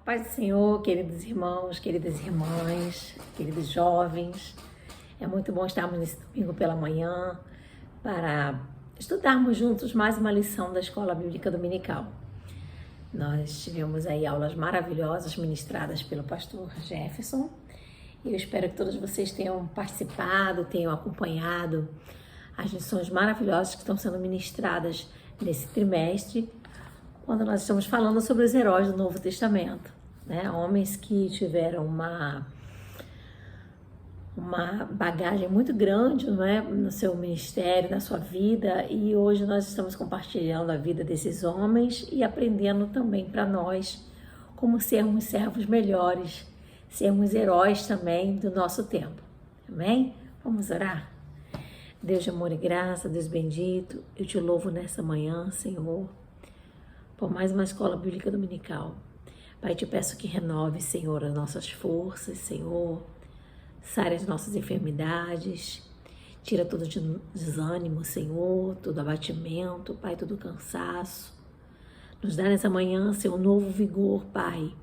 Paz do Senhor, queridos irmãos, queridas irmãs, queridos jovens. É muito bom estarmos nesse domingo pela manhã para estudarmos juntos mais uma lição da Escola Bíblica Dominical. Nós tivemos aí aulas maravilhosas ministradas pelo pastor Jefferson e eu espero que todos vocês tenham participado, tenham acompanhado as lições maravilhosas que estão sendo ministradas nesse trimestre, quando nós estamos falando sobre os heróis do Novo Testamento, né? Homens que tiveram uma bagagem muito grande, não é? No seu ministério, na sua vida, e hoje nós estamos compartilhando a vida desses homens e aprendendo também para nós como sermos servos melhores, sermos heróis também do nosso tempo. Amém? Vamos orar? Deus de amor e graça, Deus bendito, eu te louvo nessa manhã, Senhor, por mais uma escola bíblica dominical. Pai, te peço que renove, Senhor, as nossas forças, Senhor, sare as nossas enfermidades, tira todo desânimo, Senhor, todo abatimento, Pai, todo cansaço. Nos dá nessa manhã, Senhor, um novo vigor, Pai,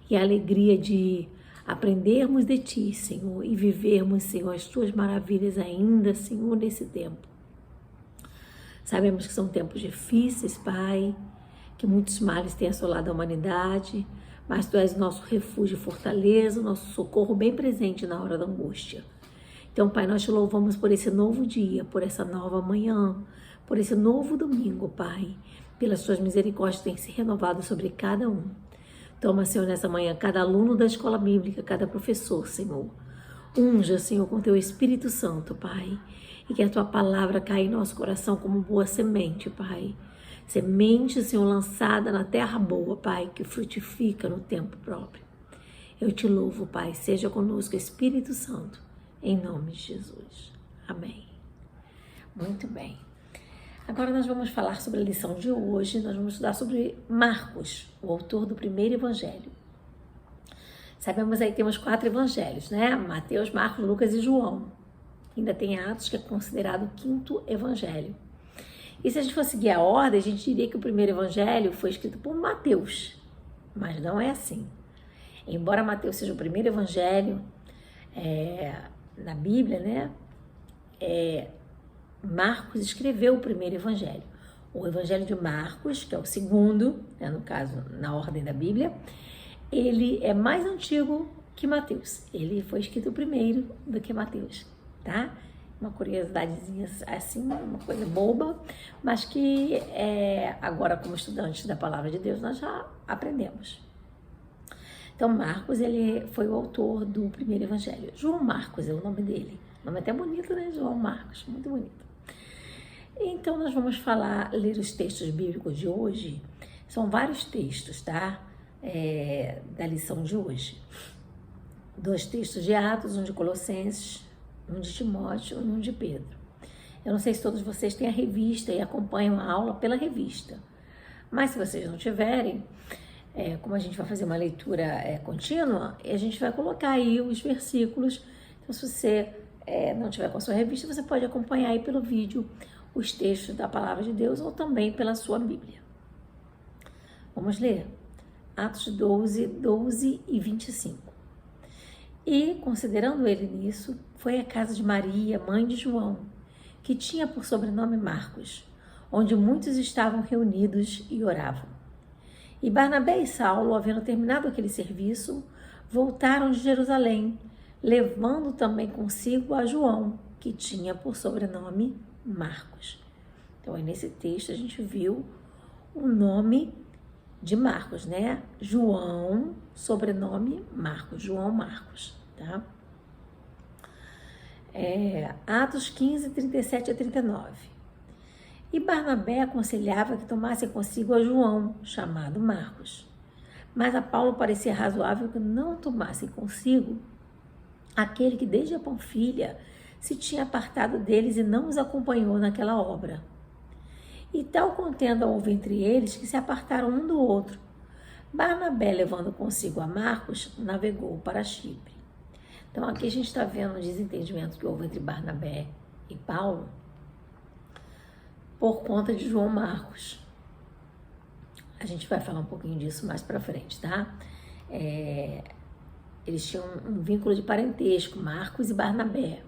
e a alegria de aprendermos de Ti, Senhor, e vivermos, Senhor, as Tuas maravilhas ainda, Senhor, nesse tempo. Sabemos que são tempos difíceis, Pai, que muitos males têm assolado a humanidade, mas Tu és o nosso refúgio e fortaleza, o nosso socorro bem presente na hora da angústia. Então, Pai, nós te louvamos por esse novo dia, por essa nova manhã, por esse novo domingo, Pai, pelas Tuas misericórdias que têm se renovado sobre cada um. Toma, Senhor, nessa manhã, cada aluno da escola bíblica, cada professor, Senhor. Unja, Senhor, com Teu Espírito Santo, Pai, e que a Tua palavra caia em nosso coração como boa semente, Pai. Semente, Senhor, lançada na terra boa, Pai, que frutifica no tempo próprio. Eu te louvo, Pai, seja conosco, Espírito Santo, em nome de Jesus. Amém. Muito bem. Agora nós vamos falar sobre a lição de hoje, nós vamos estudar sobre Marcos, o autor do primeiro evangelho. Sabemos aí que temos 4 evangelhos, né? Mateus, Marcos, Lucas e João. Ainda tem Atos, que é considerado o 5º evangelho. E se a gente for seguir a ordem, a gente diria que o primeiro evangelho foi escrito por Mateus, mas não é assim. Embora Mateus seja o primeiro evangelho na Bíblia, né? Marcos escreveu o primeiro evangelho. O evangelho de Marcos, que é o segundo, né, no caso, na ordem da Bíblia, ele é mais antigo que Mateus. Ele foi escrito primeiro do que Mateus, tá? Uma curiosidadezinha assim, uma coisa boba, mas que agora, como estudantes da Palavra de Deus, nós já aprendemos. Então, Marcos, ele foi o autor do primeiro evangelho. João Marcos é o nome dele. O nome é até bonito, né? João Marcos, muito bonito. Então, nós vamos ler os textos bíblicos de hoje. São vários textos, tá? Da lição de hoje. 2 textos de Atos, um de Colossenses, um de Timóteo e um de Pedro. Eu não sei se todos vocês têm a revista e acompanham a aula pela revista, mas se vocês não tiverem, como a gente vai fazer uma leitura contínua, a gente vai colocar aí os versículos. Então, se você não tiver com a sua revista, você pode acompanhar aí pelo vídeo os textos da Palavra de Deus ou também pela sua Bíblia. Vamos ler Atos 12, 12 e 25. E, considerando ele nisso, foi à casa de Maria, mãe de João, que tinha por sobrenome Marcos, onde muitos estavam reunidos e oravam. E Barnabé e Saulo, havendo terminado aquele serviço, voltaram de Jerusalém, levando também consigo a João, que tinha por sobrenome Marcos. Então, aí nesse texto a gente viu o nome de Marcos, né? João, sobrenome Marcos, João Marcos, tá? Atos 15, 37 a 39. E Barnabé aconselhava que tomasse consigo a João, chamado Marcos. Mas a Paulo parecia razoável que não tomasse consigo aquele que desde a Panfilha se tinha apartado deles e não os acompanhou naquela obra. E tal contenda houve entre eles que se apartaram um do outro. Barnabé, levando consigo a Marcos, navegou para Chipre. Então aqui a gente está vendo o desentendimento que houve entre Barnabé e Paulo por conta de João Marcos. A gente vai falar um pouquinho disso mais para frente, tá? Eles tinham um vínculo de parentesco, Marcos e Barnabé.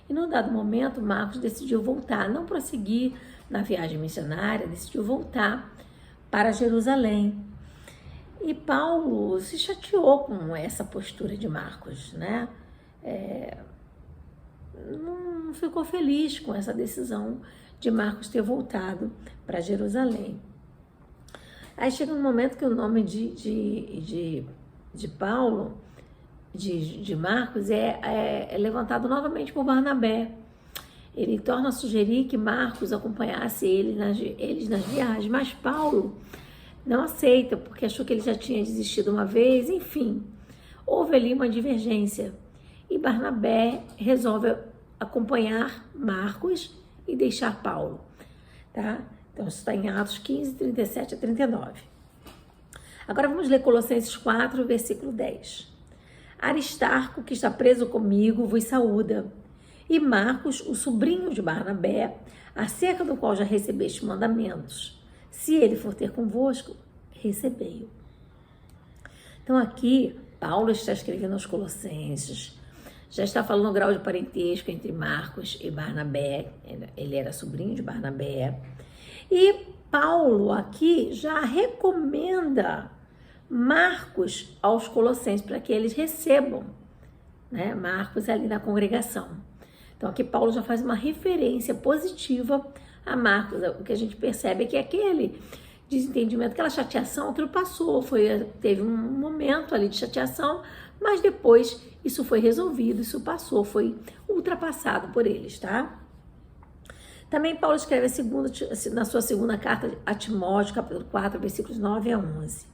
E num dado momento, Marcos decidiu voltar, não prosseguir na viagem missionária, decidiu voltar para Jerusalém. E Paulo se chateou com essa postura de Marcos, né? Não ficou feliz com essa decisão de Marcos ter voltado para Jerusalém. Aí chega um momento que o nome de Paulo, de Marcos, é levantado novamente por Barnabé. Ele torna a sugerir que Marcos acompanhasse eles nas viagens, mas Paulo não aceita, porque achou que ele já tinha desistido uma vez. Enfim, houve ali uma divergência e Barnabé resolve acompanhar Marcos e deixar Paulo, tá? Então isso está em Atos 15, 37 a 39. Agora vamos ler Colossenses 4, versículo 10. Aristarco, que está preso comigo, vos saúda, e Marcos, o sobrinho de Barnabé, acerca do qual já recebeste mandamentos. Se ele for ter convosco, recebei-o. Então aqui, Paulo está escrevendo aos Colossenses, já está falando o grau de parentesco entre Marcos e Barnabé, ele era sobrinho de Barnabé, e Paulo aqui já recomenda Marcos aos Colossenses para que eles recebam, né, Marcos ali na congregação. Então aqui Paulo já faz uma referência positiva a Marcos. O que a gente percebe é que aquele desentendimento, aquela chateação, aquilo passou, teve um momento ali de chateação, mas depois isso foi resolvido, isso passou, foi ultrapassado por eles, tá? Também Paulo escreve na sua segunda carta a Timóteo, capítulo 4, versículos 9 a 11.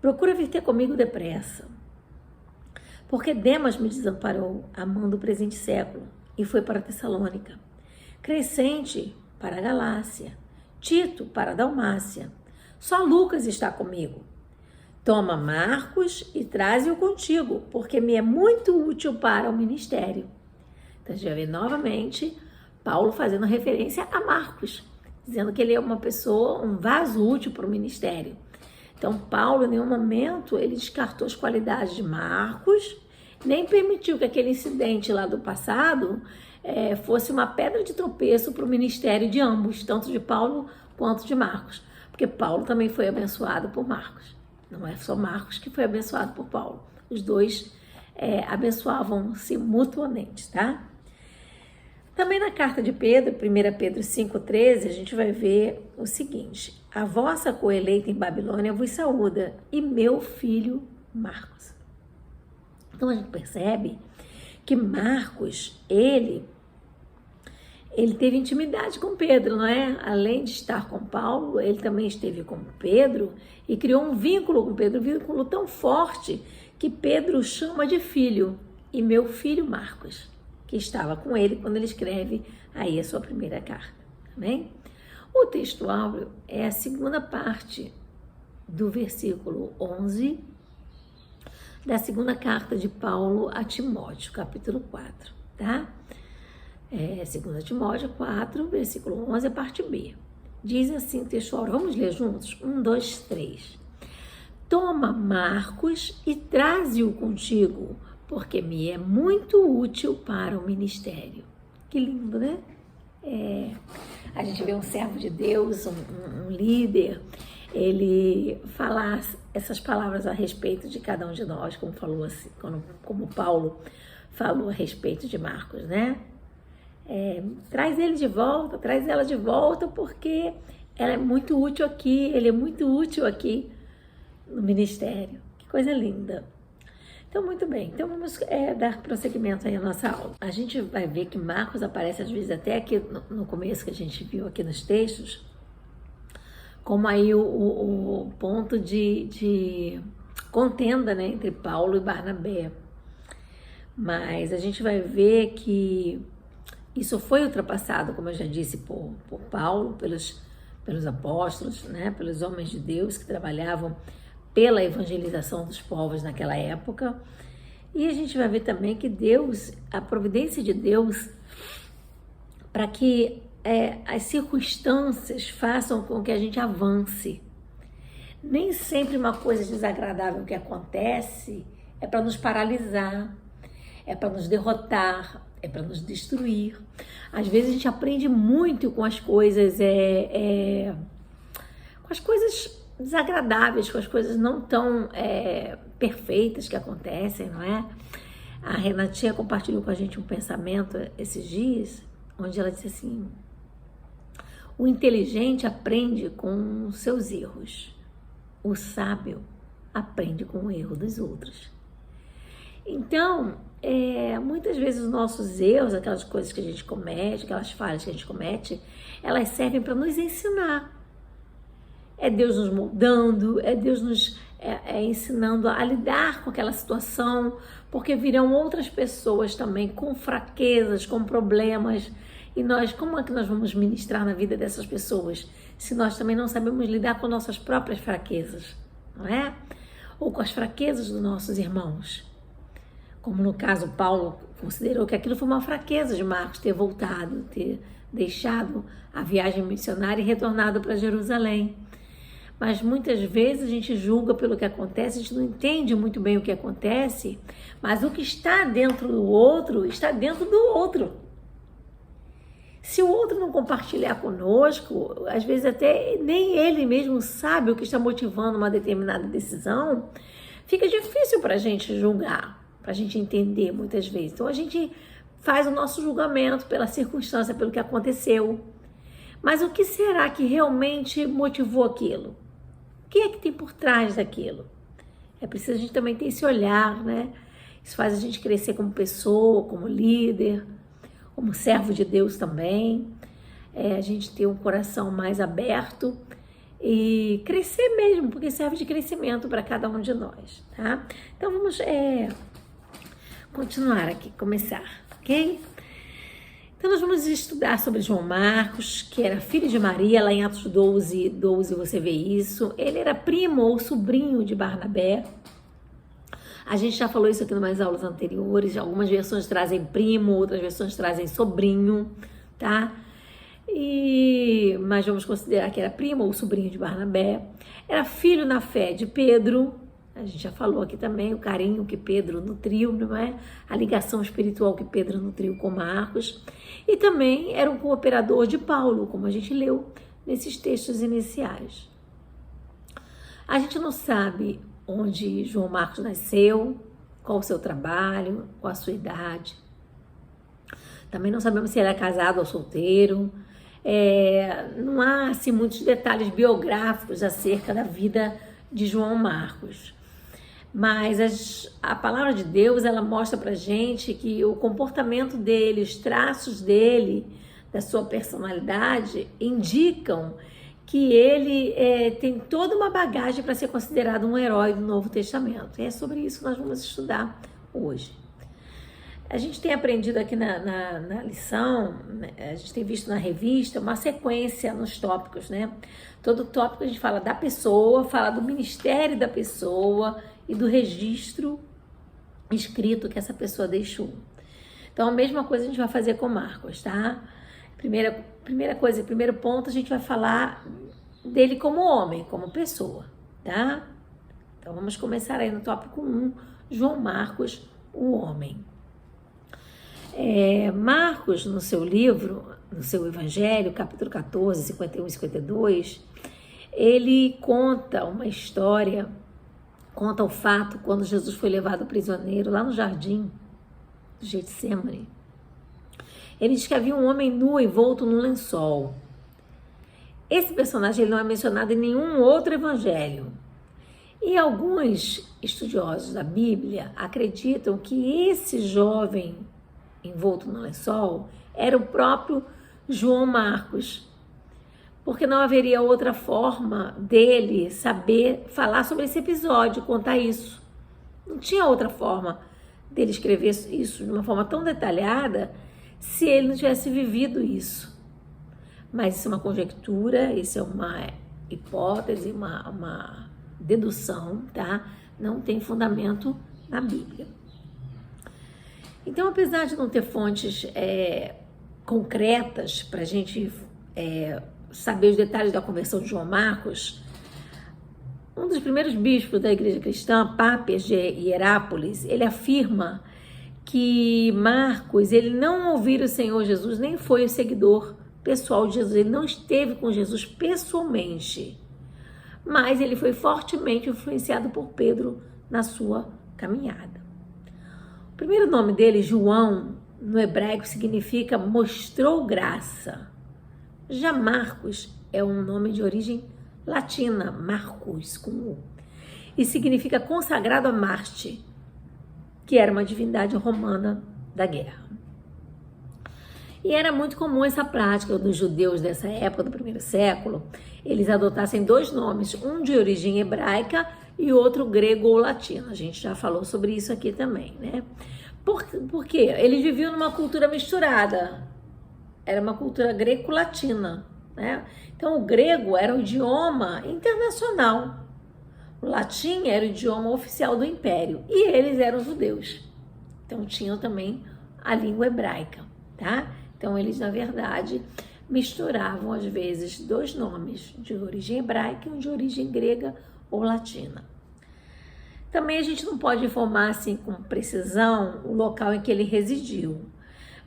Procura vir ter comigo depressa, porque Demas me desamparou, amando o presente século, e foi para Tessalônica. Crescente para a Galácia, Tito para a Dalmácia. Só Lucas está comigo. Toma Marcos e traze-o contigo, porque me é muito útil para o ministério. Então a gente vai ver novamente Paulo fazendo referência a Marcos, dizendo que ele é uma pessoa, um vaso útil para o ministério. Então Paulo, em nenhum momento, ele descartou as qualidades de Marcos, nem permitiu que aquele incidente lá do passado fosse uma pedra de tropeço para o ministério de ambos, tanto de Paulo quanto de Marcos, porque Paulo também foi abençoado por Marcos. Não é só Marcos que foi abençoado por Paulo. Os dois abençoavam-se mutuamente, tá? Também na carta de Pedro, 1 Pedro 5,13, a gente vai ver o seguinte: a vossa coeleita em Babilônia vos saúda, e meu filho Marcos. Então a gente percebe que Marcos, ele teve intimidade com Pedro, não é? Além de estar com Paulo, ele também esteve com Pedro e criou um vínculo com Pedro, um vínculo tão forte que Pedro chama de filho, e meu filho Marcos, que estava com ele quando ele escreve aí a sua primeira carta, amém? O texto áureo é a segunda parte do versículo 11 da segunda carta de Paulo a Timóteo, capítulo 4, tá? 2 Timóteo 4, versículo 11, a parte B. Diz assim o texto áureo, vamos ler juntos? 1, 2, 3. Toma Marcos e traze-o contigo, porque me é muito útil para o ministério. Que lindo, né? A gente vê um servo de Deus, um líder, ele falar essas palavras a respeito de cada um de nós, como falou assim, como Paulo falou a respeito de Marcos, né? Traz ele de volta, traz ela de volta, porque ela é muito útil aqui, ele é muito útil aqui no ministério. Que coisa linda. Então, muito bem. Então, vamos dar prosseguimento aí à nossa aula. A gente vai ver que Marcos aparece, às vezes, até aqui no começo que a gente viu aqui nos textos, como aí o ponto de contenda, né, entre Paulo e Barnabé. Mas a gente vai ver que isso foi ultrapassado, como eu já disse, por Paulo, pelos apóstolos, né, pelos homens de Deus que trabalhavam pela evangelização dos povos naquela época. E a gente vai ver também que Deus, a providência de Deus, para que as circunstâncias façam com que a gente avance. Nem sempre uma coisa desagradável que acontece é para nos paralisar, é para nos derrotar, é para nos destruir. Às vezes a gente aprende muito com as coisas, com as coisas desagradáveis, com as coisas não tão perfeitas que acontecem, não é? A Renatinha compartilhou com a gente um pensamento esses dias, onde ela disse assim: o inteligente aprende com seus erros, o sábio aprende com o erro dos outros. Então, muitas vezes os nossos erros, aquelas coisas que a gente comete, aquelas falhas que a gente comete, elas servem para nos ensinar. É Deus nos moldando, é Deus nos ensinando a lidar com aquela situação, porque virão outras pessoas também com fraquezas, com problemas, e nós, como é que nós vamos ministrar na vida dessas pessoas, se nós também não sabemos lidar com nossas próprias fraquezas, não é? Ou com as fraquezas dos nossos irmãos. Como no caso, Paulo considerou que aquilo foi uma fraqueza de Marcos ter voltado, ter deixado a viagem missionária e retornado para Jerusalém. Mas muitas vezes a gente julga pelo que acontece, a gente não entende muito bem o que acontece, mas o que está dentro do outro, está dentro do outro. Se o outro não compartilhar conosco, às vezes até nem ele mesmo sabe o que está motivando uma determinada decisão, fica difícil para a gente julgar, para a gente entender muitas vezes. Então a gente faz o nosso julgamento pela circunstância, pelo que aconteceu. Mas o que será que realmente motivou aquilo? O que é que tem por trás daquilo? É preciso a gente também ter esse olhar, né? Isso faz a gente crescer como pessoa, como líder, como servo de Deus também. A gente ter um coração mais aberto e crescer mesmo, porque serve de crescimento para cada um de nós, tá? Então vamos continuar aqui, começar, ok? Então nós vamos estudar sobre João Marcos, que era filho de Maria, lá em Atos 12 você vê isso. Ele era primo ou sobrinho de Barnabé. A gente já falou isso aqui em umas aulas anteriores, algumas versões trazem primo, outras versões trazem sobrinho, tá? Mas vamos considerar que era primo ou sobrinho de Barnabé. Era filho na fé de Pedro. A gente já falou aqui também o carinho que Pedro nutriu, não é? A ligação espiritual que Pedro nutriu com Marcos. E também era um cooperador de Paulo, como a gente leu nesses textos iniciais. A gente não sabe onde João Marcos nasceu, qual o seu trabalho, qual a sua idade. Também não sabemos se ele é casado ou solteiro. Não há assim, muitos detalhes biográficos acerca da vida de João Marcos. Mas a palavra de Deus, ela mostra pra gente que o comportamento dele, os traços dele, da sua personalidade, indicam que ele tem toda uma bagagem para ser considerado um herói do Novo Testamento. E é sobre isso que nós vamos estudar hoje. A gente tem aprendido aqui na lição, a gente tem visto na revista uma sequência nos tópicos, né? Todo tópico a gente fala da pessoa, fala do ministério da pessoa e do registro escrito que essa pessoa deixou. Então, a mesma coisa a gente vai fazer com Marcos, tá? Primeira coisa, primeiro ponto, a gente vai falar dele como homem, como pessoa, tá? Então, vamos começar aí no tópico 1, João Marcos, o homem. Marcos, no seu livro, no seu evangelho, capítulo 14, 51 e 52, ele conta uma história, conta o fato quando Jesus foi levado prisioneiro lá no jardim do Getsemane. Ele diz que havia um homem nu envolto num lençol. Esse personagem ele não é mencionado em nenhum outro evangelho. E alguns estudiosos da Bíblia acreditam que esse jovem envolto no lençol era o próprio João Marcos, porque não haveria outra forma dele saber falar sobre esse episódio, contar isso. Não tinha outra forma dele escrever isso de uma forma tão detalhada se ele não tivesse vivido isso. Mas isso é uma conjectura, isso é uma hipótese, uma dedução, tá? Não tem fundamento na Bíblia. Então, apesar de não ter fontes concretas para a gente saber os detalhes da conversão de João Marcos, Um dos primeiros bispos da igreja cristã, Pápias de Hierápolis, ele afirma que Marcos, ele não ouvira o Senhor Jesus, nem foi o seguidor pessoal de Jesus, ele não esteve com Jesus pessoalmente, mas ele foi fortemente influenciado por Pedro na sua caminhada. O primeiro nome dele, João, no hebraico significa mostrou graça. Já Marcos é um nome de origem latina, Marcus, com U, e significa consagrado a Marte, que era uma divindade romana da guerra. E era muito comum essa prática dos judeus dessa época, do primeiro século, eles adotassem dois nomes, um de origem hebraica e outro grego ou latino. A gente já falou sobre isso aqui também, né? Por quê? Eles viviam numa cultura misturada, era uma cultura greco-latina, né? Então o grego era o idioma internacional, o latim era o idioma oficial do império e eles eram judeus, então tinham também a língua hebraica, tá? Então eles na verdade misturavam às vezes dois nomes de origem hebraica e um de origem grega ou latina. Também a gente não pode informar assim com precisão o local em que ele residiu,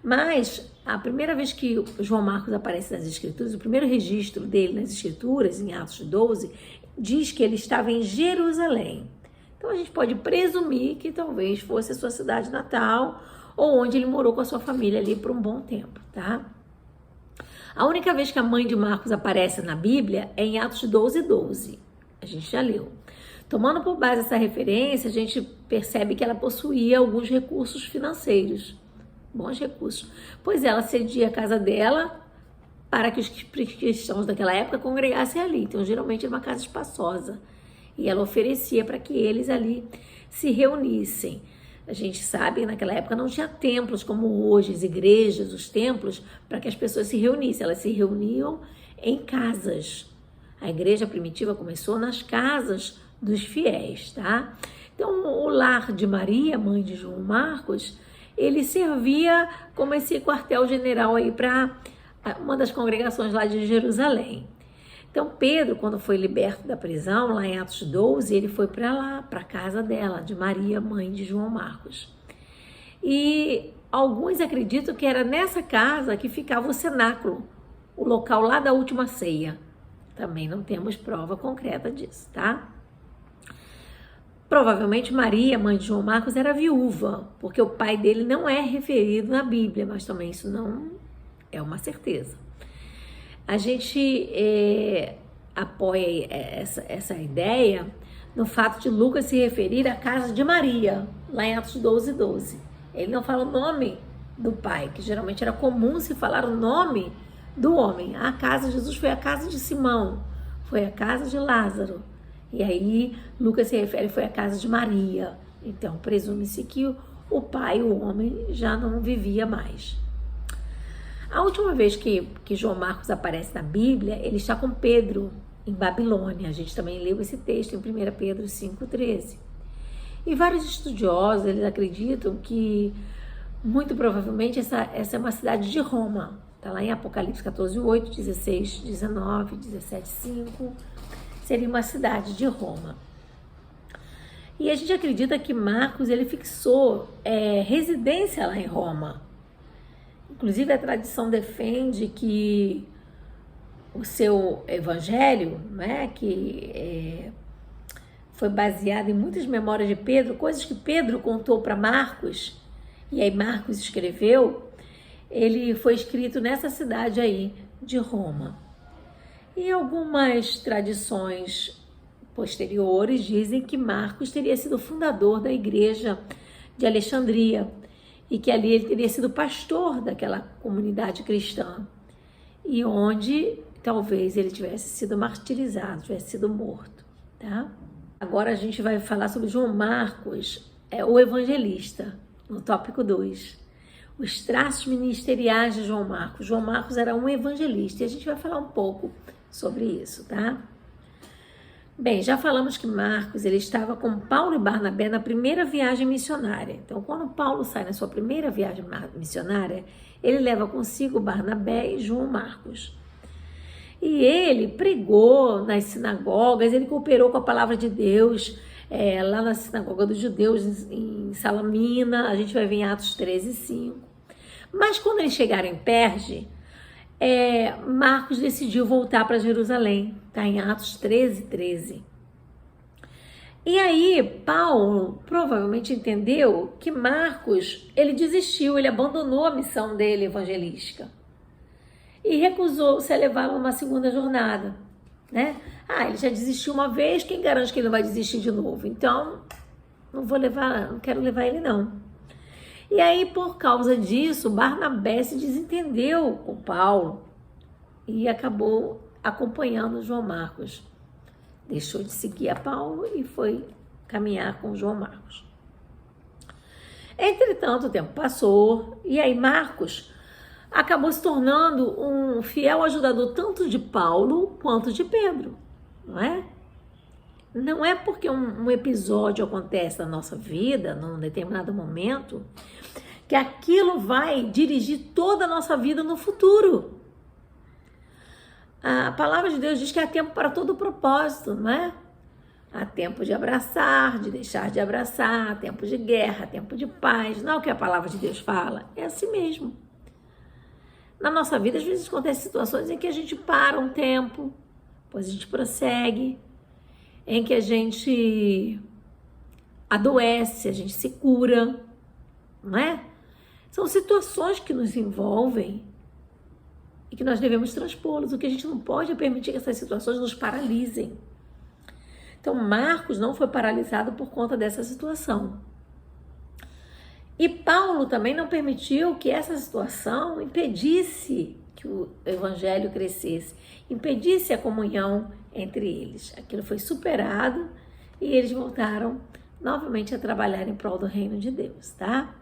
mas a primeira vez que João Marcos aparece nas Escrituras, o primeiro registro dele nas Escrituras, em Atos 12, diz que ele estava em Jerusalém. Então a gente pode presumir que talvez fosse a sua cidade natal ou onde ele morou com a sua família ali por um bom tempo, tá? A única vez que a mãe de Marcos aparece na Bíblia é em Atos 12:12. A gente já leu. Tomando por base essa referência, a gente percebe que ela possuía alguns recursos financeiros, bons recursos, pois ela cedia a casa dela para que os cristãos daquela época congregassem ali. Então, geralmente era uma casa espaçosa e ela oferecia para que eles ali se reunissem. A gente sabe que naquela época não tinha templos como hoje, as igrejas, os templos, para que as pessoas se reunissem. Elas se reuniam em casas. A igreja primitiva começou nas casas dos fiéis, tá? Então, o lar de Maria, mãe de João Marcos, ele servia como esse quartel-general aí para uma das congregações lá de Jerusalém. Então, Pedro, quando foi liberto da prisão, lá em Atos 12, ele foi para lá, para a casa dela, de Maria, mãe de João Marcos. E alguns acreditam que era nessa casa que ficava o cenáculo, o local lá da última ceia. Também não temos prova concreta disso, tá? Provavelmente Maria, mãe de João Marcos, era viúva, porque o pai dele não é referido na Bíblia, mas também isso não é uma certeza. A gente apoia essa ideia no fato de Lucas se referir à casa de Maria, lá em Atos 12:12. Ele não fala o nome do pai, que geralmente era comum se falar o nome do homem. A casa de Jesus foi a casa de Simão, foi a casa de Lázaro. E aí, Lucas se refere, foi a casa de Maria. Então, presume-se que o pai, o homem, já não vivia mais. A última vez que João Marcos aparece na Bíblia, ele está com Pedro, em Babilônia. A gente também leu esse texto em 1 Pedro 5:13. E vários estudiosos, eles acreditam que, muito provavelmente, essa é uma cidade de Roma. Está lá em Apocalipse 14:8, 16:19, 17:5. Seria uma cidade de Roma. E a gente acredita que Marcos ele fixou residência lá em Roma. Inclusive a tradição defende que o seu evangelho, né, que foi baseado em muitas memórias de Pedro, coisas que Pedro contou para Marcos, e aí Marcos escreveu, ele foi escrito nessa cidade aí de Roma. E algumas tradições posteriores dizem que Marcos teria sido fundador da igreja de Alexandria e que ali ele teria sido pastor daquela comunidade cristã e onde talvez ele tivesse sido martirizado, tivesse sido morto, tá? Agora a gente vai falar sobre João Marcos, o evangelista, no tópico 2. Os traços ministeriais de João Marcos. João Marcos era um evangelista e a gente vai falar um pouco sobre isso, tá? Bem, já falamos que Marcos ele estava com Paulo e Barnabé na primeira viagem missionária. Então, quando Paulo sai na sua primeira viagem missionária, ele leva consigo Barnabé e João Marcos. E ele pregou nas sinagogas, ele cooperou com a palavra de Deus, lá na sinagoga dos judeus em Salamina, a gente vai ver em Atos 13:5. Mas quando eles chegaram em Perge, Marcos decidiu voltar para Jerusalém, está em Atos 13:13. E aí Paulo provavelmente entendeu que Marcos, ele desistiu, ele abandonou a missão dele evangelística e recusou-se a levá-lo numa segunda jornada, né? Ele já desistiu uma vez, quem garante que ele não vai desistir de novo? Então, não quero levar ele não. E aí, por causa disso, Barnabé se desentendeu com Paulo e acabou acompanhando João Marcos. Deixou de seguir a Paulo e foi caminhar com João Marcos. Entretanto, o tempo passou e aí Marcos acabou se tornando um fiel ajudador tanto de Paulo quanto de Pedro, não é? Não é porque um episódio acontece na nossa vida, num determinado momento, que aquilo vai dirigir toda a nossa vida no futuro. A palavra de Deus diz que há tempo para todo propósito, não é? Há tempo de abraçar, de deixar de abraçar, há tempo de guerra, tempo de paz. Não é o que a palavra de Deus fala, é assim mesmo. Na nossa vida, às vezes, acontecem situações em que a gente para um tempo, depois a gente prossegue, em que a gente adoece, a gente se cura, não é? São situações que nos envolvem e que nós devemos transpô-los. O que a gente não pode é permitir que essas situações nos paralisem. Então, Marcos não foi paralisado por conta dessa situação. E Paulo também não permitiu que essa situação impedisse que o evangelho crescesse, impedisse a comunhão entre eles. Aquilo foi superado e eles voltaram novamente a trabalhar em prol do reino de Deus, tá?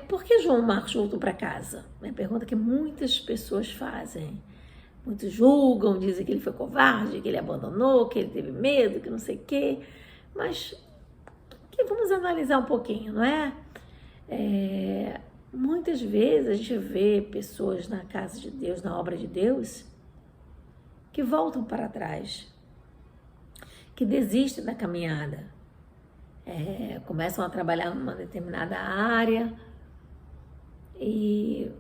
Por que João Marcos voltou para casa? É uma pergunta que muitas pessoas fazem. Muitos julgam, dizem que ele foi covarde, que ele abandonou, que ele teve medo, que não sei o quê. Mas vamos analisar um pouquinho, não é? Muitas vezes a gente vê pessoas na casa de Deus, na obra de Deus, que voltam para trás, que desistem da caminhada. Começam a trabalhar numa determinada área e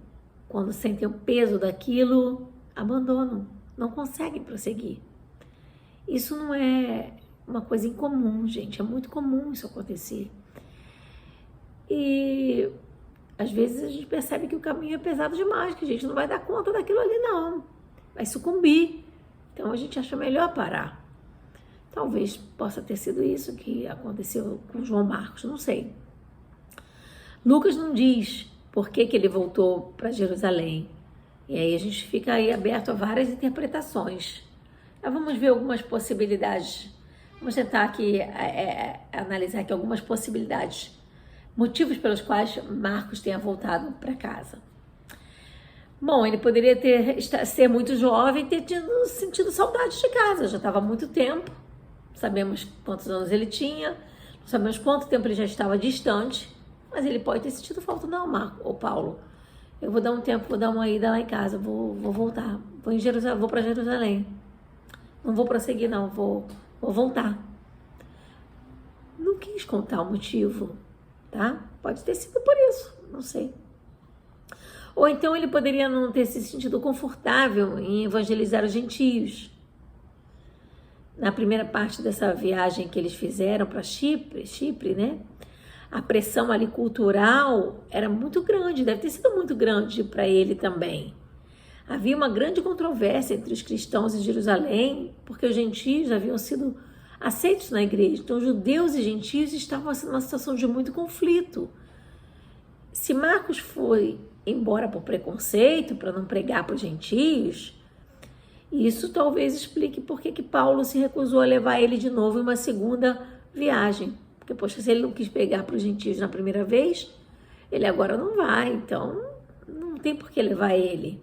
quando sentem o peso daquilo, abandonam, não conseguem prosseguir. Isso não é uma coisa incomum, gente, é muito comum isso acontecer. E às vezes a gente percebe que o caminho é pesado demais, que a gente não vai dar conta daquilo ali não, vai sucumbir. Então a gente acha melhor parar. Talvez possa ter sido isso que aconteceu com João Marcos, não sei. Lucas não diz por que ele voltou para Jerusalém. E aí a gente fica aí aberto a várias interpretações. Vamos ver algumas possibilidades. Vamos tentar aqui analisar aqui algumas possibilidades, motivos pelos quais Marcos tenha voltado para casa. Bom, ele poderia ser muito jovem e ter sentido saudade de casa, já estava há muito tempo. Sabemos quantos anos ele tinha, não sabemos quanto tempo ele já estava distante, mas ele pode ter sentido falta. Não, Paulo, eu vou dar um tempo, vou dar uma ida lá em casa, vou voltar, vou para Jerusalém. Não vou prosseguir não, vou voltar. Não quis contar o motivo, tá? Pode ter sido por isso, não sei. Ou então ele poderia não ter se sentido confortável em evangelizar os gentios. Na primeira parte dessa viagem que eles fizeram para Chipre, né? A pressão ali cultural era muito grande, deve ter sido muito grande para ele também. Havia uma grande controvérsia entre os cristãos em Jerusalém, porque os gentios haviam sido aceitos na igreja. Então, judeus e gentios estavam numa situação de muito conflito. Se Marcos foi embora por preconceito, para não pregar para os gentios, isso talvez explique por que Paulo se recusou a levar ele de novo em uma segunda viagem. Porque, poxa, se ele não quis pregar para os gentios na primeira vez, ele agora não vai, então não tem por que levar ele.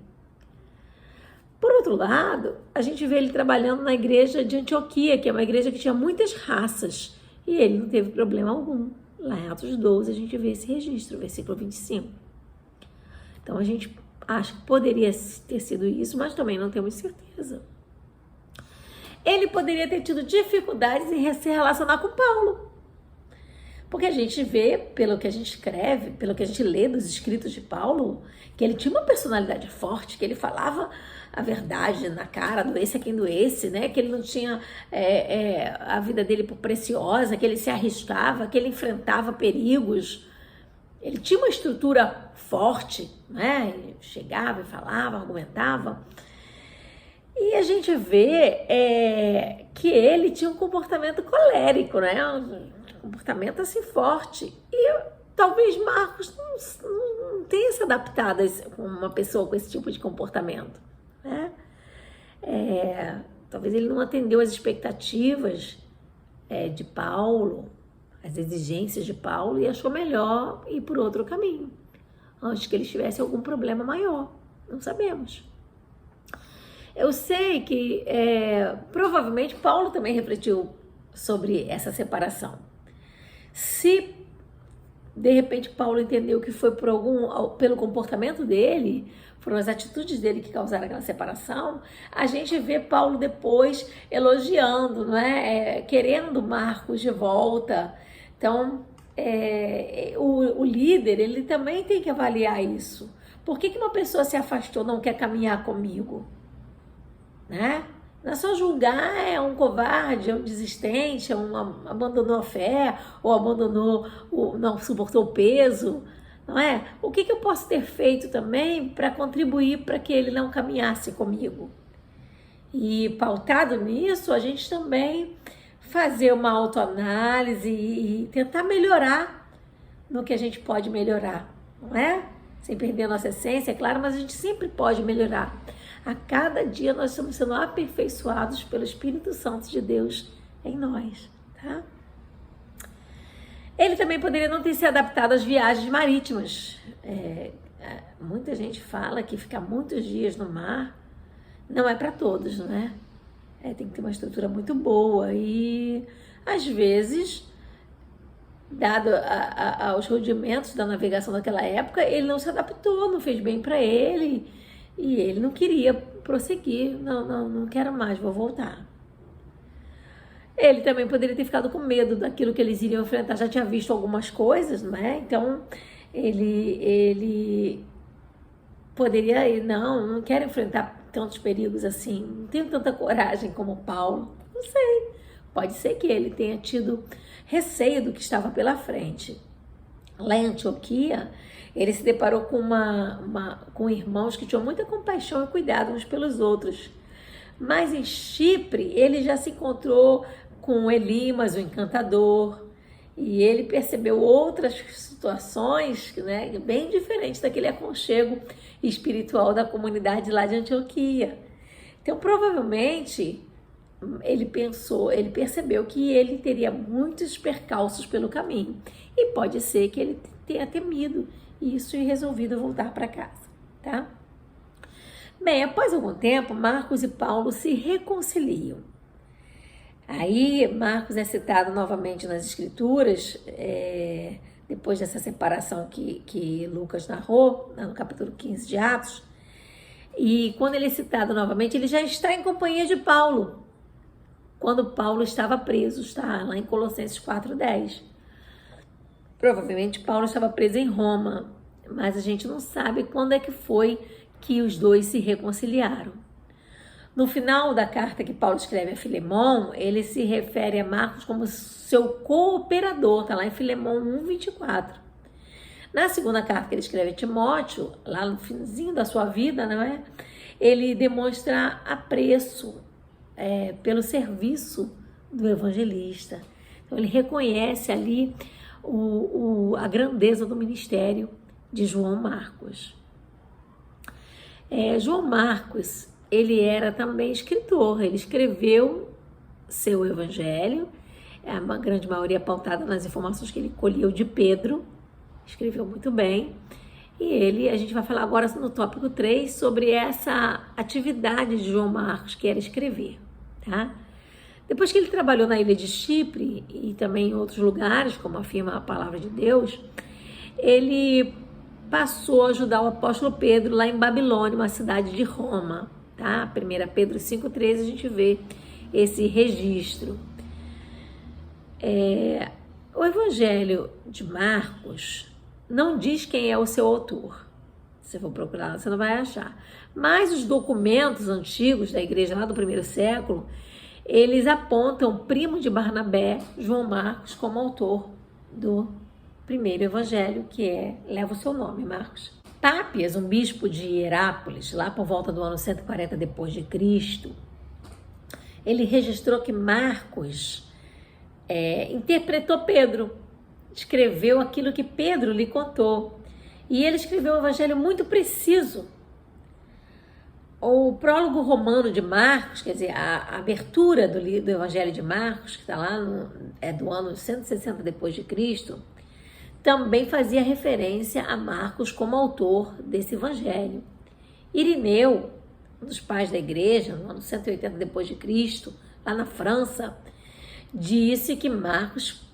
Por outro lado, a gente vê ele trabalhando na igreja de Antioquia, que é uma igreja que tinha muitas raças, e ele não teve problema algum. Lá em Atos 12 a gente vê esse registro, versículo 25. Então a gente acho que poderia ter sido isso, mas também não temos certeza. Ele poderia ter tido dificuldades em se relacionar com Paulo. Porque a gente vê, pelo que a gente escreve, pelo que a gente lê dos escritos de Paulo, que ele tinha uma personalidade forte, que ele falava a verdade na cara, doesse a quem doesse, né? Que ele não tinha a vida dele por preciosa, que ele se arriscava, que ele enfrentava perigos. Ele tinha uma estrutura forte, né? Ele chegava e falava, argumentava. E a gente vê que ele tinha um comportamento colérico, né? Um comportamento assim forte. E talvez Marcos não tenha se adaptado a uma pessoa com esse tipo de comportamento, né? Talvez ele não atendeu às expectativas de Paulo, as exigências de Paulo, e achou melhor ir por outro caminho, antes que ele tivesse algum problema maior. Não sabemos. Eu sei que provavelmente Paulo também refletiu sobre essa separação. Se de repente Paulo entendeu que foi pelo comportamento dele, foram as atitudes dele que causaram aquela separação, a gente vê Paulo depois elogiando, não é? Querendo Marcos de volta. Então, o líder, ele também tem que avaliar isso. Por que uma pessoa se afastou, não quer caminhar comigo? Né? Não é só julgar, é um covarde, é um desistente, abandonou a fé, ou não suportou o peso, não é? O que eu posso ter feito também para contribuir para que ele não caminhasse comigo? E pautado nisso, a gente também fazer uma autoanálise e tentar melhorar no que a gente pode melhorar, não é? Sem perder a nossa essência, é claro, mas a gente sempre pode melhorar. A cada dia nós estamos sendo aperfeiçoados pelo Espírito Santo de Deus em nós, tá? Ele também poderia não ter se adaptado às viagens marítimas. Muita gente fala que ficar muitos dias no mar não é para todos, não é? Tem que ter uma estrutura muito boa e, às vezes, dado aos rudimentos da navegação daquela época, ele não se adaptou, não fez bem para ele. E ele não queria prosseguir, não quero mais, vou voltar. Ele também poderia ter ficado com medo daquilo que eles iriam enfrentar, já tinha visto algumas coisas, né? Então, ele poderia, não quero enfrentar tantos perigos assim, não tenho tanta coragem como Paulo, não sei. Pode ser que ele tenha tido receio do que estava pela frente. Lá em Antioquia, ele se deparou com irmãos que tinham muita compaixão e cuidado uns pelos outros. Mas em Chipre, ele já se encontrou com Elimas, o encantador, e ele percebeu outras situações, né, bem diferentes daquele aconchego espiritual da comunidade lá de Antioquia. Então, provavelmente, ele percebeu que ele teria muitos percalços pelo caminho. E pode ser que ele tenha temido isso e resolvido voltar para casa, tá? Bem, após algum tempo, Marcos e Paulo se reconciliam. Aí, Marcos é citado novamente nas Escrituras, depois dessa separação que Lucas narrou, no capítulo 15 de Atos. E quando ele é citado novamente, ele já está em companhia de Paulo, quando Paulo estava preso, está lá em Colossenses 4:10. Provavelmente Paulo estava preso em Roma, mas a gente não sabe quando é que foi que os dois se reconciliaram. No final da carta que Paulo escreve a Filemon, ele se refere a Marcos como seu cooperador, está lá em Filemon 1:24. Na segunda carta que ele escreve a Timóteo, lá no finzinho da sua vida, não é? Ele demonstra apreço pelo serviço do evangelista. Então ele reconhece ali a grandeza do ministério de João Marcos. João Marcos, ele era também escritor, ele escreveu seu evangelho, uma grande maioria pautada nas informações que ele colheu de Pedro, escreveu muito bem, e a gente vai falar agora no tópico 3 sobre essa atividade de João Marcos, que era escrever, tá? Depois que ele trabalhou na ilha de Chipre e também em outros lugares, como afirma a palavra de Deus, ele passou a ajudar o apóstolo Pedro lá em Babilônia, uma cidade de Roma, tá? 1 Pedro 5,13 a gente vê esse registro. O Evangelho de Marcos não diz quem é o seu autor. Se você for procurar, você não vai achar. Mas os documentos antigos da igreja lá do primeiro século, eles apontam o primo de Barnabé, João Marcos, como autor do primeiro evangelho, que leva o seu nome, Marcos. Pápias, um bispo de Hierápolis, lá por volta do ano 140 depois de Cristo, ele registrou que Marcos interpretou Pedro, escreveu aquilo que Pedro lhe contou. E ele escreveu um evangelho muito preciso. O prólogo romano de Marcos, quer dizer, a abertura do evangelho de Marcos, que está lá, do ano 160 depois de Cristo, também fazia referência a Marcos como autor desse evangelho. Irineu, um dos pais da igreja, no ano 180 depois de Cristo, lá na França, disse que Marcos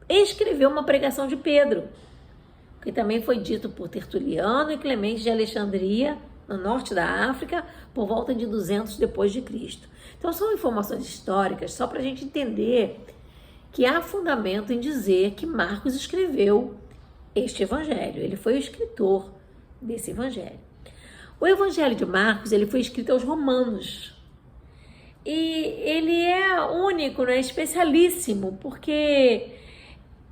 escreveu uma pregação de Pedro, que também foi dito por Tertuliano e Clemente de Alexandria, no norte da África, por volta de 200 depois de Cristo. Então são informações históricas só para a gente entender que há fundamento em dizer que Marcos escreveu este evangelho. Ele foi o escritor desse evangelho. O evangelho de Marcos, ele foi escrito aos romanos. E ele é único, né? Especialíssimo, porque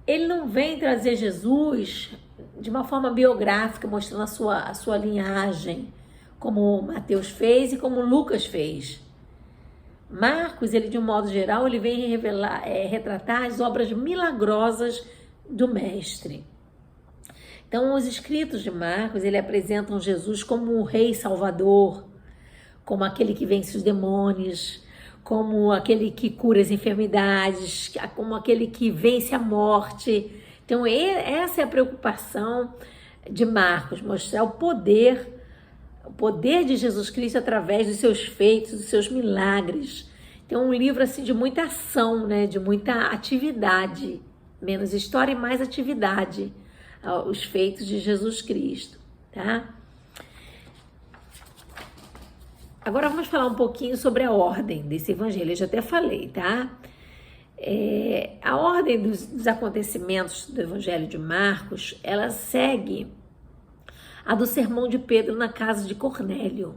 ele não vem trazer Jesus de uma forma biográfica, mostrando a sua linhagem, como Mateus fez e como Lucas fez. Marcos, ele de um modo geral, ele vem retratar as obras milagrosas do Mestre. Então, os escritos de Marcos, ele apresentam Jesus como o Rei Salvador, como aquele que vence os demônios, como aquele que cura as enfermidades, como aquele que vence a morte. Então, essa é a preocupação de Marcos, mostrar o poder de Jesus Cristo através dos seus feitos, dos seus milagres. Então, um livro assim de muita ação, né? De muita atividade, menos história e mais atividade, os feitos de Jesus Cristo, tá? Agora vamos falar um pouquinho sobre a ordem desse evangelho. Eu já até falei, tá? A ordem dos acontecimentos do evangelho de Marcos, ela segue a do sermão de Pedro na casa de Cornélio.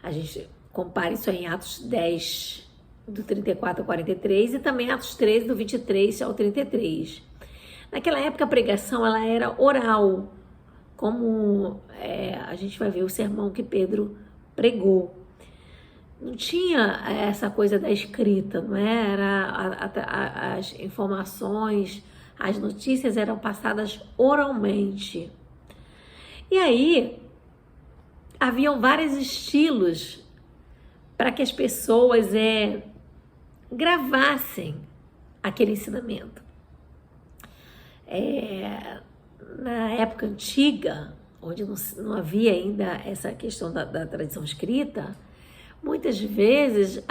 A gente compara isso em Atos 10, do 34 ao 43, e também Atos 13, do 23 ao 33. Naquela época a pregação ela era oral, como a gente vai ver o sermão que Pedro pregou. Não tinha essa coisa da escrita, não é? As informações, as notícias eram passadas oralmente. E aí, haviam vários estilos para que as pessoas gravassem aquele ensinamento. Na época antiga, onde não havia ainda essa questão da tradição escrita, muitas vezes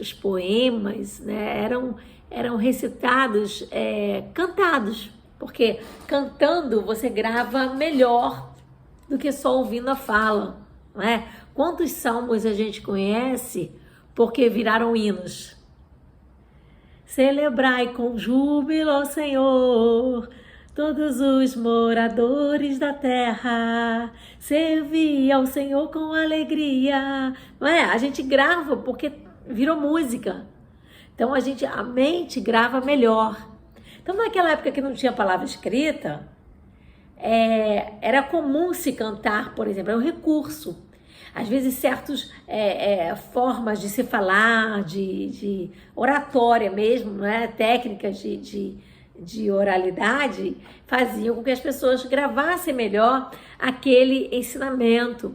os poemas, né, eram recitados, cantados, porque cantando você grava melhor do que só ouvindo a fala, não é? Quantos salmos a gente conhece porque viraram hinos? Celebrai com júbilo ao Senhor, todos os moradores da terra, servi ao Senhor com alegria. Não é? A gente grava porque virou música. Então a mente grava melhor. Então naquela época que não tinha palavra escrita, era comum se cantar, por exemplo, é um recurso. Às vezes certas formas de se falar, de oratória mesmo, né? Técnicas de oralidade, faziam com que as pessoas gravassem melhor aquele ensinamento.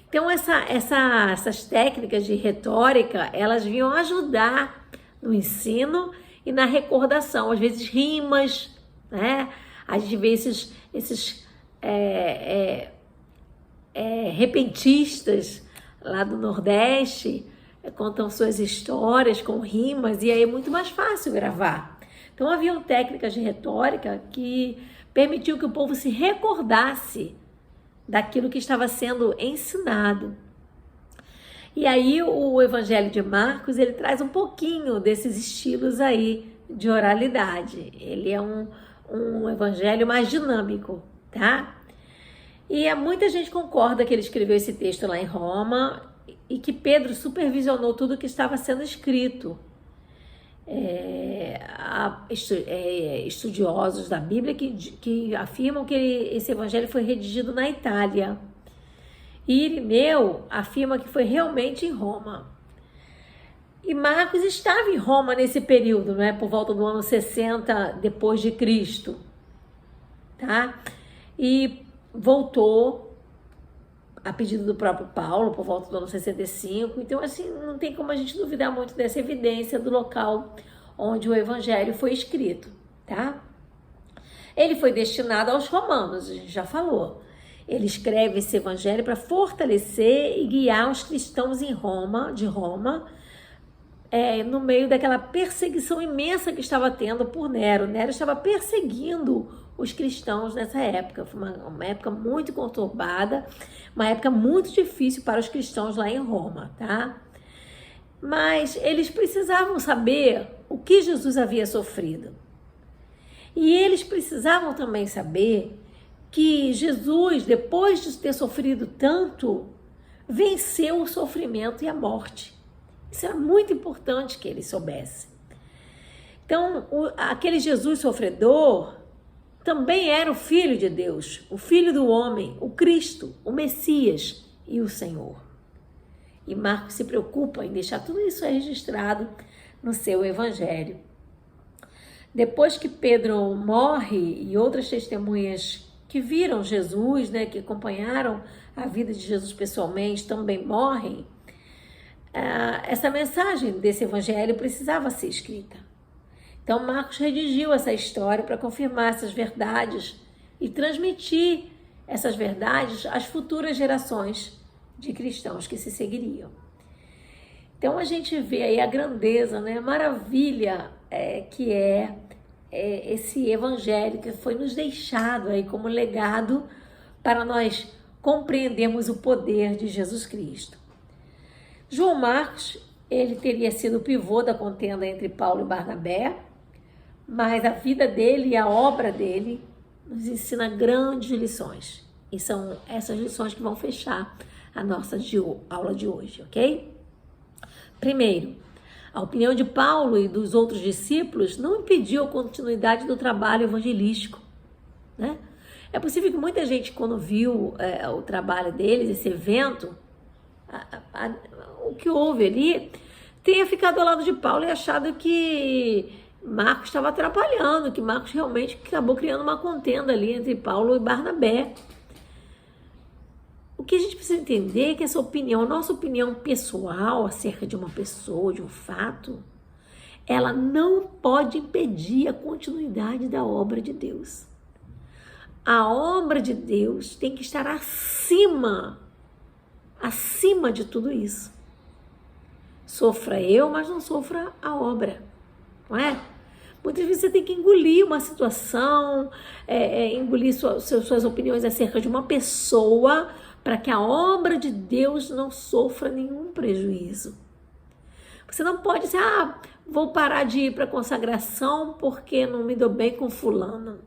Então essas técnicas de retórica, elas vinham ajudar no ensino e na recordação, às vezes rimas, né? A gente vê esses repentistas lá do Nordeste contam suas histórias com rimas, e aí é muito mais fácil gravar. Então haviam técnicas de retórica que permitiu que o povo se recordasse daquilo que estava sendo ensinado. E aí o Evangelho de Marcos, ele traz um pouquinho desses estilos aí de oralidade. Ele é um evangelho mais dinâmico, tá? E muita gente concorda que ele escreveu esse texto lá em Roma e que Pedro supervisionou tudo que estava sendo escrito. Estudiosos da Bíblia que afirmam que esse evangelho foi redigido na Itália. E Irineu afirma que foi realmente em Roma. E Marcos estava em Roma nesse período, né, por volta do ano 60 depois de Cristo, tá? E voltou a pedido do próprio Paulo por volta do ano 65. Então, assim, não tem como a gente duvidar muito dessa evidência do local onde o evangelho foi escrito, tá? Ele foi destinado aos romanos, a gente já falou. Ele escreve esse evangelho para fortalecer e guiar os cristãos de Roma, no meio daquela perseguição imensa que estava tendo por Nero. Nero estava perseguindo os cristãos nessa época. Foi uma época muito conturbada, uma época muito difícil para os cristãos lá em Roma, tá? Mas eles precisavam saber o que Jesus havia sofrido. E eles precisavam também saber que Jesus, depois de ter sofrido tanto, venceu o sofrimento e a morte. Isso era muito importante que eles soubessem. Então, aquele Jesus sofredor também era o Filho de Deus, o Filho do homem, o Cristo, o Messias e o Senhor. E Marcos se preocupa em deixar tudo isso registrado no seu evangelho. Depois que Pedro morre e outras testemunhas que viram Jesus, né, que acompanharam a vida de Jesus pessoalmente, também morrem, essa mensagem desse evangelho precisava ser escrita. Então Marcos redigiu essa história para confirmar essas verdades e transmitir essas verdades às futuras gerações de cristãos que se seguiriam. Então a gente vê aí a grandeza, né, a maravilha que é esse evangelho que foi nos deixado aí como legado para nós compreendermos o poder de Jesus Cristo. João Marcos, ele teria sido o pivô da contenda entre Paulo e Barnabé, mas a vida dele e a obra dele nos ensina grandes lições. E são essas lições que vão fechar a nossa aula de hoje, ok? Primeiro, a opinião de Paulo e dos outros discípulos não impediu a continuidade do trabalho evangelístico, né? É possível que muita gente, quando viu o trabalho deles, esse evento, o que houve ali, tenha ficado ao lado de Paulo e achado que Marcos estava atrapalhando, que Marcos realmente acabou criando uma contenda ali entre Paulo e Barnabé. O que a gente precisa entender é que essa opinião, nossa opinião pessoal acerca de uma pessoa, de um fato, ela não pode impedir a continuidade da obra de Deus. A obra de Deus tem que estar acima de tudo isso. Sofra eu, mas não sofra a obra, não é? Muitas vezes você tem que engolir uma situação, engolir suas opiniões acerca de uma pessoa, para que a obra de Deus não sofra nenhum prejuízo. Você não pode dizer, vou parar de ir para a consagração porque não me dou bem com fulano.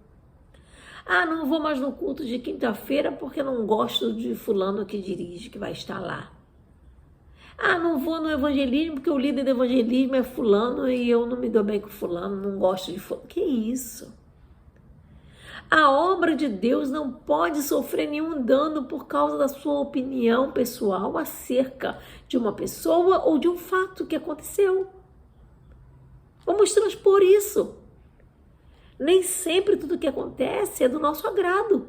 Não vou mais no culto de quinta-feira porque não gosto de fulano que dirige, que vai estar lá. Não vou no evangelismo porque o líder do evangelismo é fulano e eu não me dou bem com fulano, não gosto de fulano. Que isso? A obra de Deus não pode sofrer nenhum dano por causa da sua opinião pessoal acerca de uma pessoa ou de um fato que aconteceu. Vamos transpor isso. Nem sempre tudo que acontece é do nosso agrado.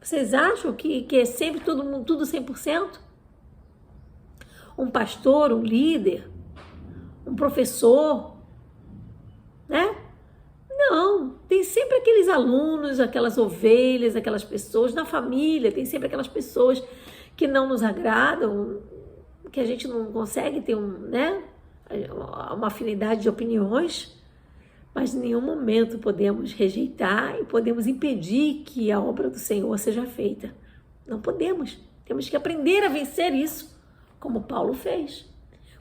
Vocês acham que é sempre tudo 100%? Um pastor, um líder, um professor, né? Não, tem sempre aqueles alunos, aquelas ovelhas, aquelas pessoas na família, tem sempre aquelas pessoas que não nos agradam, que a gente não consegue ter uma afinidade de opiniões. mas em nenhum momento podemos rejeitar e podemos impedir que a obra do Senhor seja feita. Não podemos. Temos que aprender a vencer isso, como Paulo fez,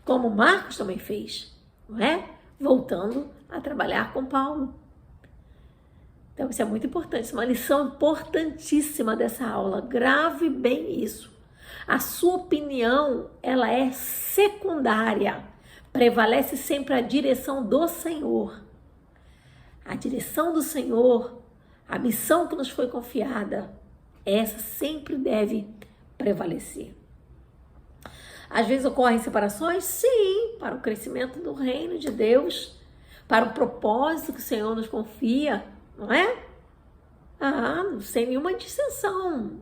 como Marcos também fez, não é? Voltando a trabalhar com Paulo. Então isso é muito importante, isso é uma lição importantíssima dessa aula. Grave bem isso. A sua opinião, ela é secundária. Prevalece sempre a direção do Senhor. A direção do Senhor, a missão que nos foi confiada, essa sempre deve prevalecer. Às vezes ocorrem separações? Sim, para o crescimento do reino de Deus, para o propósito que o Senhor nos confia, não é? Sem nenhuma dissensão.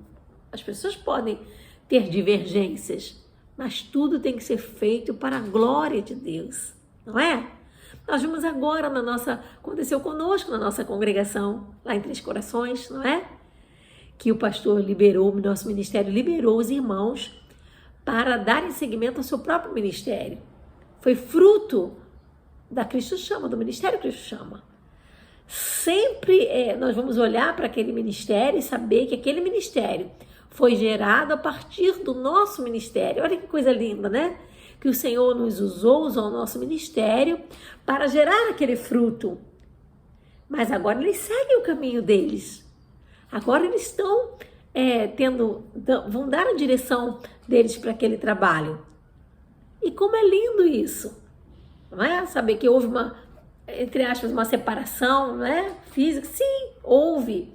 As pessoas podem ter divergências, mas tudo tem que ser feito para a glória de Deus, não é? Nós vimos agora aconteceu conosco na nossa congregação, lá em Três Corações, não é? Que o pastor o nosso ministério liberou os irmãos para darem seguimento ao seu próprio ministério. Foi fruto da Cristo Chama, do ministério Cristo Chama. Sempre nós vamos olhar para aquele ministério e saber que aquele ministério foi gerado a partir do nosso ministério. Olha que coisa linda, né? Que o Senhor nos usou o nosso ministério para gerar aquele fruto. Mas agora eles seguem o caminho deles. Agora eles estão vão dar a direção deles para aquele trabalho. E como é lindo isso, não é? Saber que houve entre aspas, uma separação, não é? Física, sim, houve.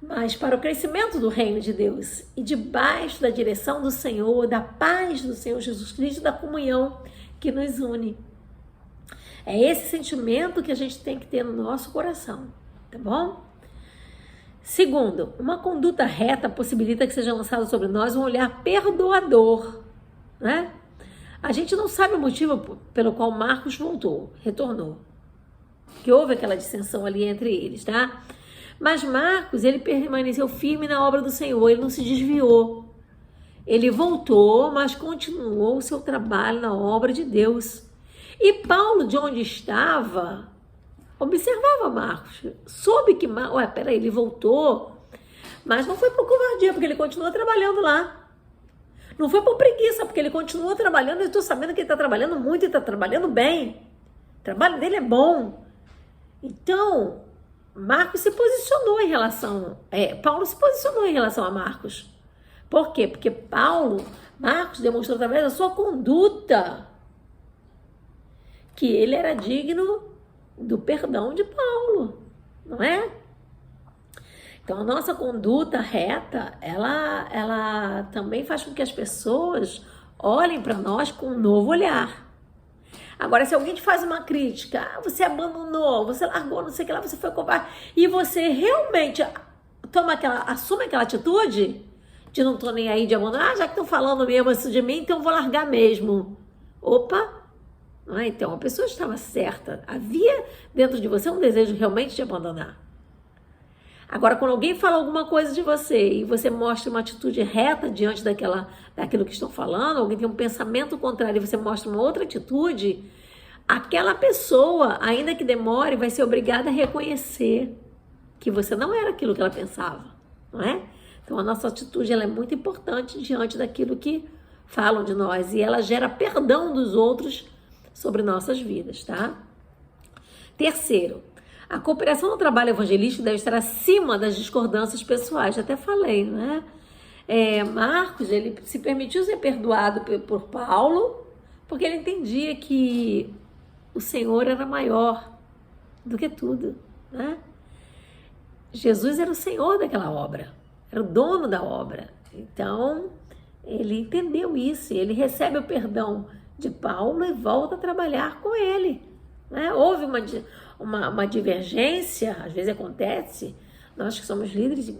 Mas para o crescimento do reino de Deus e debaixo da direção do Senhor, da paz do Senhor Jesus Cristo, da comunhão que nos une. É esse sentimento que a gente tem que ter no nosso coração, tá bom? Segundo, uma conduta reta possibilita que seja lançado sobre nós um olhar perdoador, né? A gente não sabe o motivo pelo qual Marcos retornou. Que houve aquela dissensão ali entre eles, tá? Mas Marcos, ele permaneceu firme na obra do Senhor, ele não se desviou. Ele voltou, mas continuou o seu trabalho na obra de Deus. E Paulo, de onde estava, observava Marcos, soube que ele voltou, mas não foi por covardia, porque ele continuou trabalhando lá. Não foi por preguiça, porque ele continuou trabalhando, eu estou sabendo que ele está trabalhando muito e está trabalhando bem. O trabalho dele é bom. Então, Paulo se posicionou em relação a Marcos. Por quê? Porque Marcos demonstrou através da sua conduta que ele era digno do perdão de Paulo, não é? Então, a nossa conduta reta, ela também faz com que as pessoas olhem para nós com um novo olhar. Agora, se alguém te faz uma crítica, você abandonou, você largou, não sei o que lá, você foi covarde, e você realmente assume aquela atitude de não tô nem aí, de abandonar, já que estão falando mesmo isso de mim, então vou largar mesmo. Opa! Então, a pessoa estava certa. Havia dentro de você um desejo realmente de abandonar. Agora, quando alguém fala alguma coisa de você e você mostra uma atitude reta diante daquilo que estão falando, alguém tem um pensamento contrário e você mostra uma outra atitude, aquela pessoa, ainda que demore, vai ser obrigada a reconhecer que você não era aquilo que ela pensava, não é? Então, a nossa atitude ela é muito importante diante daquilo que falam de nós e ela gera perdão dos outros sobre nossas vidas, tá? Terceiro, a cooperação no trabalho evangelístico deve estar acima das discordâncias pessoais. Já até falei, não é? Marcos, ele se permitiu ser perdoado por Paulo, porque ele entendia que o Senhor era maior do que tudo, né? Jesus era o Senhor daquela obra, era o dono da obra. Então, ele entendeu isso, ele recebe o perdão de Paulo e volta a trabalhar com ele, né? Houve uma divergência, às vezes acontece, nós que somos líderes,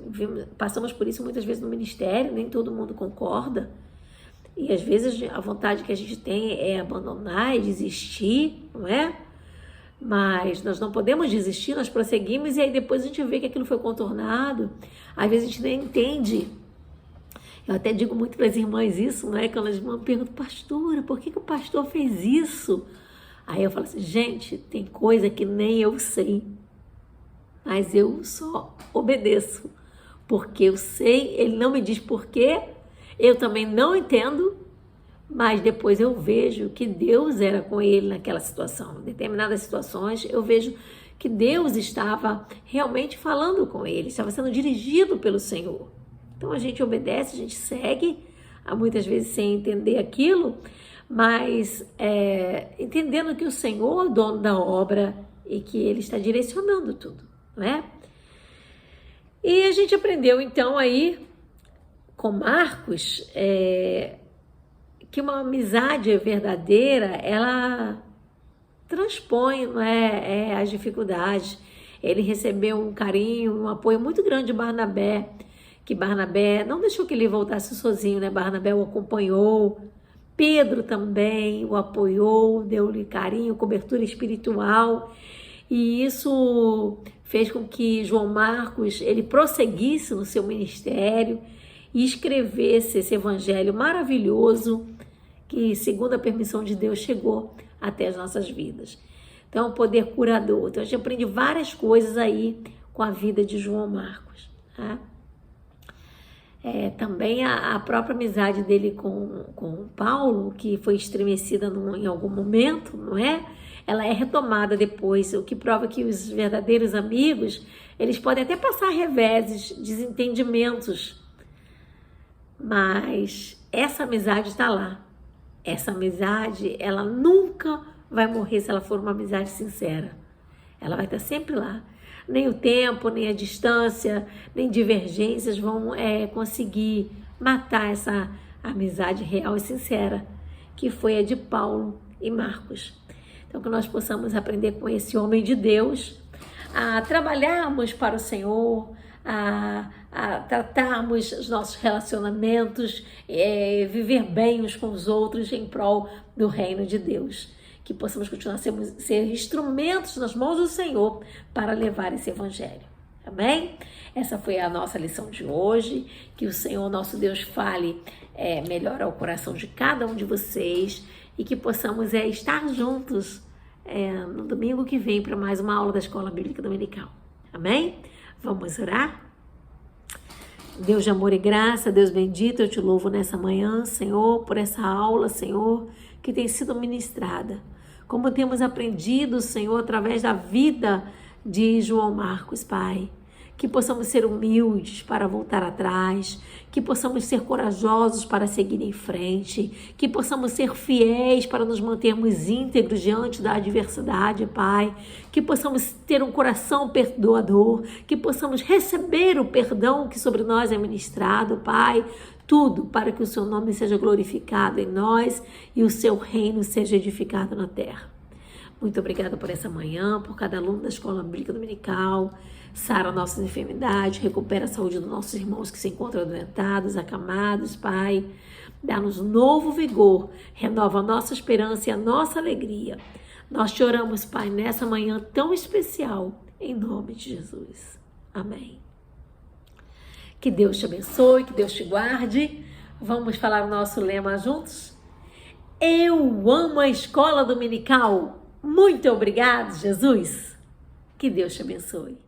passamos por isso muitas vezes no ministério, nem todo mundo concorda, e às vezes a vontade que a gente tem é abandonar e desistir, não é? Mas nós não podemos desistir, nós prosseguimos e aí depois a gente vê que aquilo foi contornado, às vezes a gente nem entende. Eu até digo muito para as irmãs isso, não é? Quando as irmãs me perguntam, pastora, por que o pastor fez isso? Aí eu falo assim, gente, tem coisa que nem eu sei, mas eu só obedeço, porque eu sei, ele não me diz por quê, eu também não entendo, mas depois eu vejo que Deus era com ele naquela situação. Em determinadas situações, eu vejo que Deus estava realmente falando com ele, estava sendo dirigido pelo Senhor. Então a gente obedece, a gente segue, muitas vezes sem entender aquilo, mas entendendo que o Senhor é o dono da obra e que Ele está direcionando tudo, não é? E a gente aprendeu então aí com Marcos que uma amizade verdadeira, ela transpõe, não é, as dificuldades. Ele recebeu um carinho, um apoio muito grande de Barnabé, que Barnabé não deixou que ele voltasse sozinho, né? Barnabé o acompanhou, Pedro também o apoiou, deu-lhe carinho, cobertura espiritual, e isso fez com que João Marcos ele prosseguisse no seu ministério e escrevesse esse evangelho maravilhoso que, segundo a permissão de Deus, chegou até as nossas vidas. Então, o poder curador. Então, a gente aprende várias coisas aí com a vida de João Marcos, tá? Também a própria amizade dele com Paulo, que foi estremecida em algum momento, não é? Ela é retomada depois, o que prova que os verdadeiros amigos, eles podem até passar reveses, desentendimentos, mas essa amizade está lá. Essa amizade, ela nunca vai morrer se ela for uma amizade sincera. Ela vai estar sempre lá. Nem o tempo, nem a distância, nem divergências vão conseguir matar essa amizade real e sincera, que foi a de Paulo e Marcos. Então, que nós possamos aprender com esse homem de Deus, a trabalharmos para o Senhor, a tratarmos os nossos relacionamentos, viver bem uns com os outros em prol do reino de Deus. Que possamos continuar a ser instrumentos nas mãos do Senhor para levar esse evangelho. Amém? Essa foi a nossa lição de hoje. Que o Senhor, nosso Deus, fale melhor ao coração de cada um de vocês e que possamos estar juntos no domingo que vem para mais uma aula da Escola Bíblica Dominical. Amém? Vamos orar? Deus de amor e graça, Deus bendito, eu te louvo nessa manhã, Senhor, por essa aula, Senhor, que tem sido ministrada. Como temos aprendido, Senhor, através da vida de João Marcos, Pai. Que possamos ser humildes para voltar atrás, que possamos ser corajosos para seguir em frente, que possamos ser fiéis para nos mantermos íntegros diante da adversidade, Pai, que possamos ter um coração perdoador, que possamos receber o perdão que sobre nós é ministrado, Pai, tudo para que o seu nome seja glorificado em nós e o seu reino seja edificado na terra. Muito obrigada por essa manhã, por cada aluno da Escola Bíblica Dominical. Sara nossas enfermidades, recupera a saúde dos nossos irmãos que se encontram adoentados, acamados, Pai. Dá-nos novo vigor, renova a nossa esperança e a nossa alegria. Nós te oramos, Pai, nessa manhã tão especial, em nome de Jesus. Amém. Que Deus te abençoe, que Deus te guarde. Vamos falar o nosso lema juntos? Eu amo a Escola Dominical. Muito obrigado, Jesus. Que Deus te abençoe.